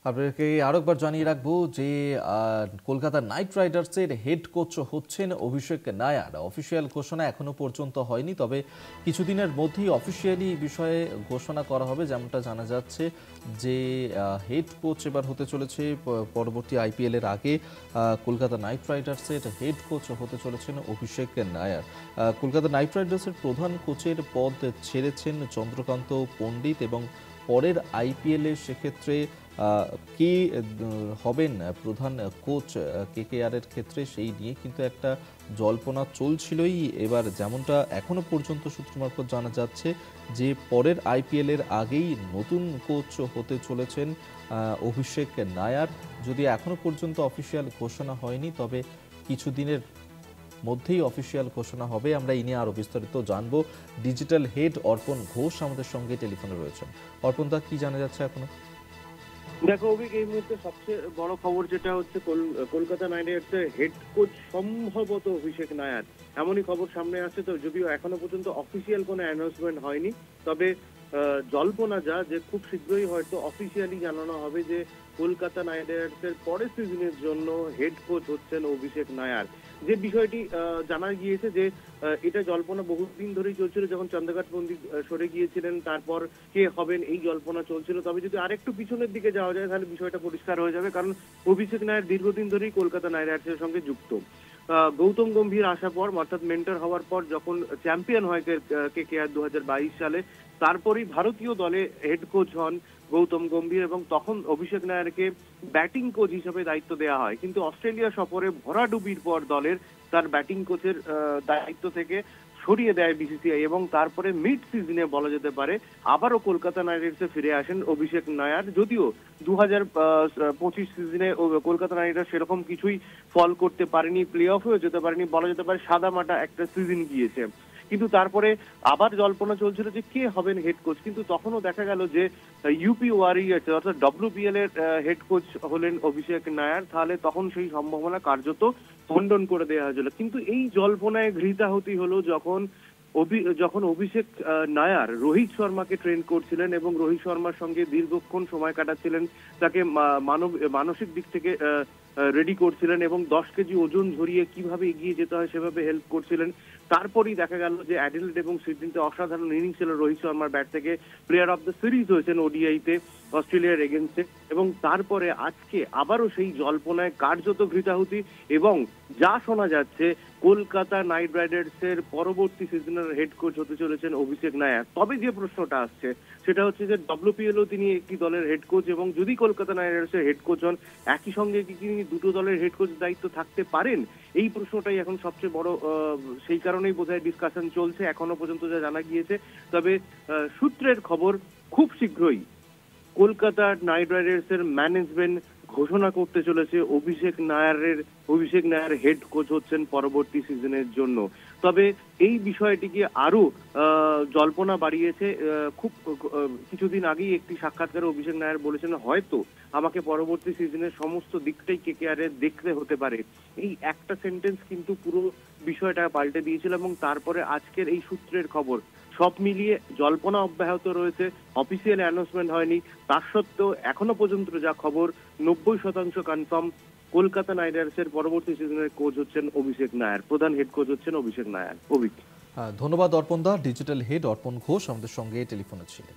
আপনাকে আরেকবার জানিয়ে রাখবো যে কলকাতা নাইট রাইডার্সের হেড কোচ হচ্ছেন অভিষেক নায়ার। অফিসিয়াল ঘোষণা এখনো পর্যন্ত হয়নি, তবে কিছুদিনের মধ্যেই অফিসিয়ালি বিষয়ে ঘোষণা করা হবে। যেমনটা জানা যাচ্ছে যে হেড কোচ এবার হতে চলেছে পরবর্তী আইপিএল এর আগে কলকাতা নাইট রাইডার্সের হেড কোচ হতে চলেছেন অভিষেক নায়ার। কলকাতা নাইট রাইডার্সের প্রধান কোচের পদ ছেড়েছেন চন্দ্রকান্ত পণ্ডিত এবং পরের আইপিএলে সেক্ষেত্রে কে হবেন প্রধান কোচ কেকেআরের ক্ষেত্রে সেই নিয়ে কিন্তু একটা জল্পনা চলছিলই। এবার যেমনটা এখনো পর্যন্ত সূত্র মারফত জানা যাচ্ছে যে পরের আইপিএল এর আগেই নতুন কোচ হতে চলেছেন অভিষেক নায়ার। যদি এখনো পর্যন্ত অফিসিয়াল ঘোষণা হয়নি, তবে কিছুদিনের মধ্যেই অফিসিয়াল ঘোষণা হবে। আমরা এই নিয়ে আরো বিস্তারিত জানবো। ডিজিটাল হেড অর্পণ ঘোষ আমাদের সঙ্গে টেলিফোনে রয়েছেন। অর্পণ দা, কি জানা যাচ্ছে এখনো? দেখো অভিক, এই মুহূর্তে সবচেয়ে বড় খবর যেটা হচ্ছে কলকাতা নাইট রাইডার্সের হেড কোচ সম্ভবত অভিষেক নায়ার, এমনই খবর সামনে আসছে। তো যদিও এখনো পর্যন্ত অফিসিয়াল কোনো অ্যানাউন্সমেন্ট হয়নি, তবে জল্পনা যা যে খুব শীঘ্রই হয়তো অফিসিয়ালি জানানো হবে যে কলকাতা নাইট রাইডার্সের পরের সিজনের জন্য হেড কোচ হচ্ছেন অভিষেক নায়ার। যে বিষয়টি জানা গিয়েছে যে এটা জল্পনা বহুদিন ধরেই চলছিল, যখন চন্দ্রকান্ত পণ্ডিত সরে গিয়েছিলেন তারপর কে হবেন এই জল্পনা চলছিল। তবে যদি আরেকটু পিছনের দিকে যাওয়া যায় তাহলে বিষয়টা পরিষ্কার হয়ে যাবে, কারণ অভিষেক নায়ার দীর্ঘদিন ধরেই কলকাতা নাইট রাইডার্সের সঙ্গে যুক্ত। গৌতম গম্ভীর আসার পর, অর্থাৎ মেন্টর হওয়ার পর, যখন চ্যাম্পিয়ন হয় কেকেআর 2022 সালে, তারপরেই ভারতীয় দলে হেড কোচ হন গৌতম গম্ভীর এবং তখন অভিষেক নায়ারকে ব্যাটিং কোচ হিসেবে দায়িত্ব দেওয়া হয়। কিন্তু অস্ট্রেলিয়া সফরে ভরাডুবির পর দলের তার ব্যাটিং কোচের দায়িত্ব থেকে সরিয়ে দেয় বিসিসিআই এবং তারপরে মিড সিজনে বলা যেতে পারে আবারও কলকাতা নাইট রাইডার্সে ফিরে আসেন অভিষেক নায়ার। যদিও 2025 সিজনে কলকাতা নাইট রাইডার্স সেরকম কিছুই ফল করতে পারেনি, প্লে অফ হয়ে যেতে পারেনি, বলা যেতে পারে সাদামাটা একটা সিজন গিয়েছে। কিন্তু তারপরে আবার জল্পনা চলছিল যে কে হবেন হেড কোচ, কিন্তু তখনও দেখা গেল যে ইউপি ওয়ারিয়ার্স অর্থাৎ ডব্লিউপিএল এর হেড কোচ হলেন অভিষেক নায়ার। তাহলে তখন সেই সম্ভাবনা কার্যত খণ্ডন করে দেওয়া হয়েছিল। কিন্তু এই জল্পনায় ঘৃতাহুতি হলো যখন অভিষেক নায়ার রোহিত শর্মাকে ট্রেন করছিলেন এবং রোহিত শর্মার সঙ্গে দীর্ঘক্ষণ সময় কাটাচ্ছিলেন, তাকে মানসিক দিক থেকে রেডি করছিলেন এবং 10 কেজি ওজন ঝরিয়ে কিভাবে এগিয়ে যেতে হয় সেভাবে হেল্প করছিলেন। তারপরেই দেখা গেল যে অ্যাডিলেড এবং সিডনিতে অসাধারণ ইনিংস ছিল রোহিত শর্মার ব্যাট থেকে, প্লেয়ার অফ দ্য সিরিজ হয়েছেন ওডিআইতে অস্ট্রেলিয়ার এগেনস্টে। এবং তারপরে আজকে আবারও সেই জল্পনায় কার্যত ঘৃতাহুতি এবং যা শোনা যাচ্ছে কলকাতা নাইট রাইডার্সের পরবর্তী সিজনের হেড কোচ হতে চলেছেন অভিষেক নায়ার। তবে যে প্রশ্নটা আসছে সেটা হচ্ছে যে ডব্লিউপিএলও তিনি একটি দলের হেড কোচ, এবং যদি কলকাতা নাইট রাইডার্সের হেড কোচ হন একই সঙ্গে কি তিনি দুটো দলের হেড কোচ দায়িত্ব থাকতে পারেন? এই প্রশ্নটাই এখন সবচেয়ে বড়, সেই কারণেই বোধহয় ডিসকাশন চলছে এখনো পর্যন্ত যা জানা গিয়েছে। তবে সূত্রের খবর খুব শীঘ্রই কলকাতা নাইট রাইডার্সের ম্যানেজমেন্ট ঘোষণা করতে চলেছে অভিষেক নায়ার হেড কোচ হচ্ছেন পরবর্তী সিজনের জন্য। তবে এই বিষয়টিকে আরো জল্পনা বাড়িয়েছে। খুব কিছুদিন আগেই একটি সাক্ষাৎকারে অভিষেক নায়ার বলেছেন হয়তো আমাকে পরবর্তী সিজনের সমস্ত দিকটাই কেকেআরে দেখতে হতে পারে। এই একটা সেন্টেন্স কিন্তু পুরো বিষয়টা পাল্টে দিয়েছিল এবং তারপরে আজকের এই সূত্রের খবর সব মিলিয়ে জল্পনা অব্যাহত রয়েছে, অফিসিয়াল অ্যানাউন্সমেন্ট হয়নি। তার সত্ত্বেও এখনো পর্যন্ত যা খবর 90% কনফার্ম কলকাতা নাইট রাইডার্সের পরবর্তী সিজনের কোচ হচ্ছেন অভিষেক নায়ার, প্রধান হেড কোচ হচ্ছেন অভিষেক নায়ার। ধন্যবাদ অর্পণ দা। ডিজিটাল হেড অর্পণ ঘোষ আমাদের সঙ্গে টেলিফোনে ছিলেন।